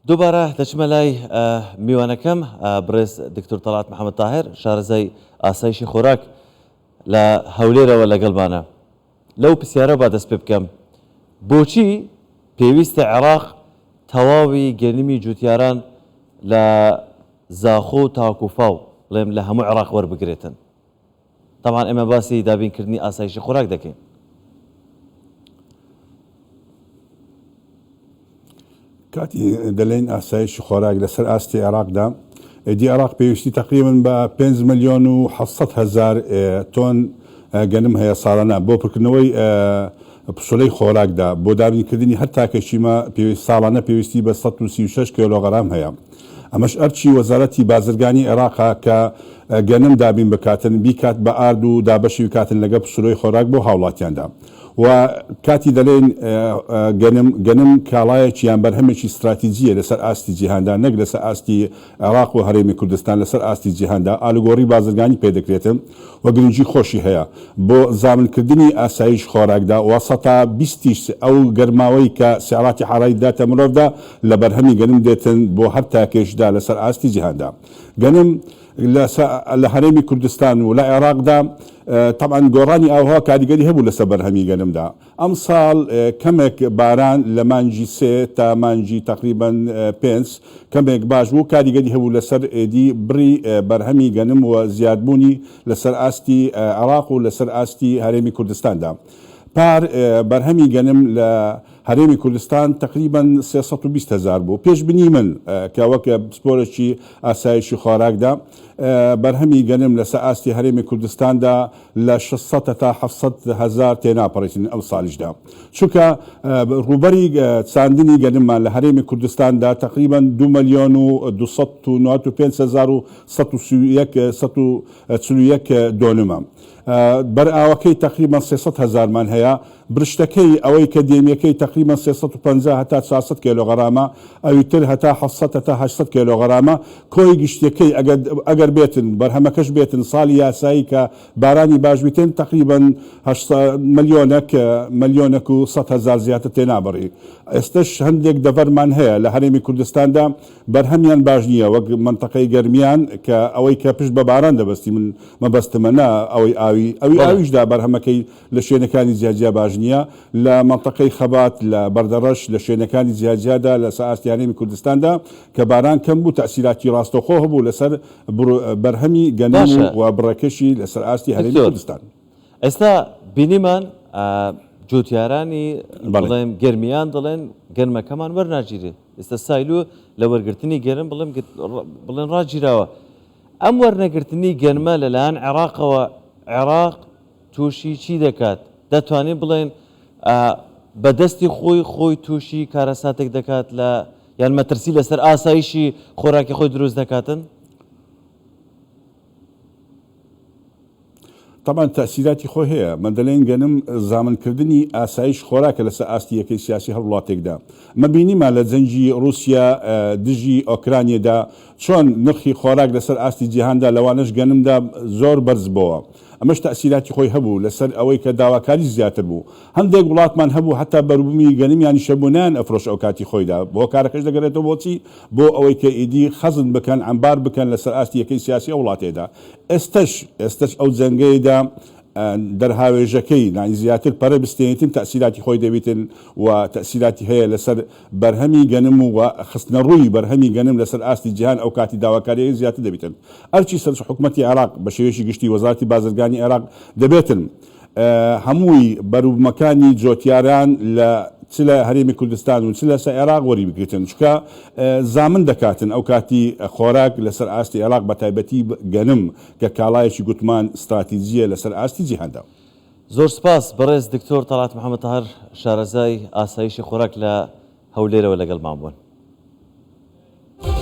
دووبارە دەچمە لای میوانەکەم برێز دکتۆر تەڵات محەممەد تاهر شارەزای ئاسایشی خۆراک لە هەولێرەوە لەگەڵمانە لەو پرسیارە با دەست پێ بکەم بۆچی پێویستە عێراق تەواوی گەنمی جوتیاران لە زاخۆ و تاکوفاو بڵێم لە هەموو عێراق وەربگرێتن تەمان ئێمە باسی دابینکردنی ئاسایشی خۆراک دەکەین. کاتی دەڵێن ئاسایشی خۆراک لەسەر ئاستی عێراقدا ئێدی عێراق پێویستی تقریبا بە 5,700,000 تۆن گەنم هەیە ساڵانە بۆ پڕکردنەوەی پشەی خۆراکدا بۆ دابینکردنی هەر تاکەشیمە ساڵانە پێویستی بە 136 کیلۆغرام هەیە. ئەمەش ئەرچی وەزارەتی بازرگانی عێراقا کە گەنم دابین بکاتن بیکات بە ئارد و دابەشی بکاتن لەگە پشەی خۆراک بۆ هاوڵاتیاندا. و کاتی دەڵێن گەنم کاڵایەکی یان بەرهەمێکی استراتیجیە لەسەر ئاستی جیهاندا نەک لەسەر ئاستی عێراق و هەرێمی کوردستان لەسەر ئاستی جیهاندا ئالوگۆڕی بازرگانی پێدەکرێتن و گرنگی خۆشی هەیە بۆ زامنکردنی ئاسایش خۆراکدا واسەتا 20 ئەو گەرماوەی کە سیاڵاتی حاڵایی داتە مرۆڤدا لە بەرهەمی گەنم دێتن بۆ هەر تاکێشدا لەسەر ئاستی جیهاندا. گەنم لە هەرێمی کوردستان و لە عێراقدا طبعا گۆڕانی ئاوها کاریگەری هەبوو لەسەر بەرهەمی گەنمدا. ئەم ساڵ کەمێک باران لە مانجی 3 تا مانجی تقریبا 5 کەمێک باش بوو کاریگەری هەبوو لەسەر ئێدی بڕی بەرهەمی گەنم و زیادبوونی لەسەر ئاستی عێراق و لەسەر ئاستی هەرێمی کوردستاندا. پار بەرهەمی گەنم لە هەرێمی کوردستان تقریبا 320,000 بوو. پێشبینی من کە وەکە سپۆرەی ئاسایشی خۆراکدا بەرهەمی گەنم لەسەر ئاستی هەرێمی کوردستاندا لە 600 تا 700,000 تێناپەڕێتن ئەو ساڵیشدا. چونکە ڕوبەری چاندنی گەنممان لە هەرێمی کوردستاندا تقریبا 2,295,141 دۆنمە. بەرئاوەکەی تقریبا 300,000 مان هەیە. برشتەکەی ئەوەی کە دێمیەکەی تقریبا 350 هەتا 400 کیلۆغرامە ئەویتر هەتا 700 تا 800 کیلۆغرامە. کۆی گشتەکەی ئەگەر بێتن بەرهەمەکەش بێتن ساڵی یاسایی کە بارانی باش بیتن تقریبا ملیۆنێک و 100,000 زیاتر تێنابڕی. ئێستش هەندێک دەڤەرمان هەیە لە هەرێمی کوردستاندا بەرهەمیان باش نییە وەک منتەقەی گەرمیان کە ئەوەی کە پشت بە باران دەبستی من مەبەستمە نا ئەوەی ئاویشدا بەرهەمەکەی لە شوێنەکانی جیاجیا باش نییە. لە منتەقەی خەبات لە بەردەڕەش لە شوێنەکانی جیاجیادا لە سەئاستی هەرێمی کوردستاندا کە باران کەم بوو تەسیراتی ڕاستەوخۆ هەبوو لەسەر بەرهەمی گەنم و بڕەکەشی لەسەر ئاستی هەرێمی کوردستان. ئێستا بینیمان جوتیارانی بڵێم گەرمیان دەڵێن گەرمەکەمان وەرناگیرێ ئێستا سایلو لە وەرگرتنی گەرم بڵێن ڕاگیراوە. ئەم وەرنەگرتنی گەرمە لەلایەن عێراقەوە عێراق تووشی چی دەکات؟ دەتوانین بڵێن بەدەستی خۆی تووشی کارەساتێک دەکات لە یان مەترسی لەسەر ئاسایشی خۆراکی خۆی دروست دەکاتن؟ طبعا تأثیراتی خۆ هەیە. من دەڵێن گەنم زامنکردنی ئاسایش خۆراکە لەسەر ئاستی یەکەی سیاسی هەڵوڵاتێکدا. مەبینیمان لە جەنگی رووسیا دژی ئۆکرانیەدا چۆن نرخی خۆراک لەسەر ئاستی جیهاندا لەوانش گەنمدا زۆر بەرز بووە. ئەمەش تأثیراتی خۆی هەبوو لەسەر ئەوەی کە داواکاری زیاتر بوو. هەندێک وڵاتمان هەبوو هەتا بەروبوومی گەنمیانی شەبوونیان ئەفرۆش ئەو کاتی خۆیدا بۆ کارەکەش دەگەرێتەوە بۆچی بۆ ئەوەی کە ئیدی خەزن بکەن ئەمبار بکەن لەسەر ئاستی یەکەی سیاسی ئەو وڵاتێدا. ئێستش ئەو جەنگەیەدا دەرهاوێژەکەی نانی زیاتر پەرە بستێنیتن تأثیراتی خۆی دەبیتن و تأثیراتی هەیە لەسەر بەرهەمی گەنم و خستنە ڕووی بەرهەمی گەنم لەسەر ئاستی جیهان ئەو کاتی داواکاری زیاتر دەبیتن. ئەرچی سەر حکومەتی عێراق بە شێوەیەکی گشتی وەزارەتی بازرگانی عێراق دەبێتن هەمووی بەروبمەکانی جۆتیاران لە چ لە هەرێمی کوردستان و چ لەسەر عێراق وەری بگریتن چکە زامن دەکاتن ئەو کاتی خۆراک لەسەر ئاستی عێراق بە تایبەتی گەنم کە کاڵایەکی گوتمان استراتیجیە لەسەر ئاستی جیهاندا. زۆر سپاس بەڕێز دکتۆر تەڵات محەممەد تاهر شارەزای ئاسایشی خۆراک لە هەولێرەوە لەگەڵمان بوون.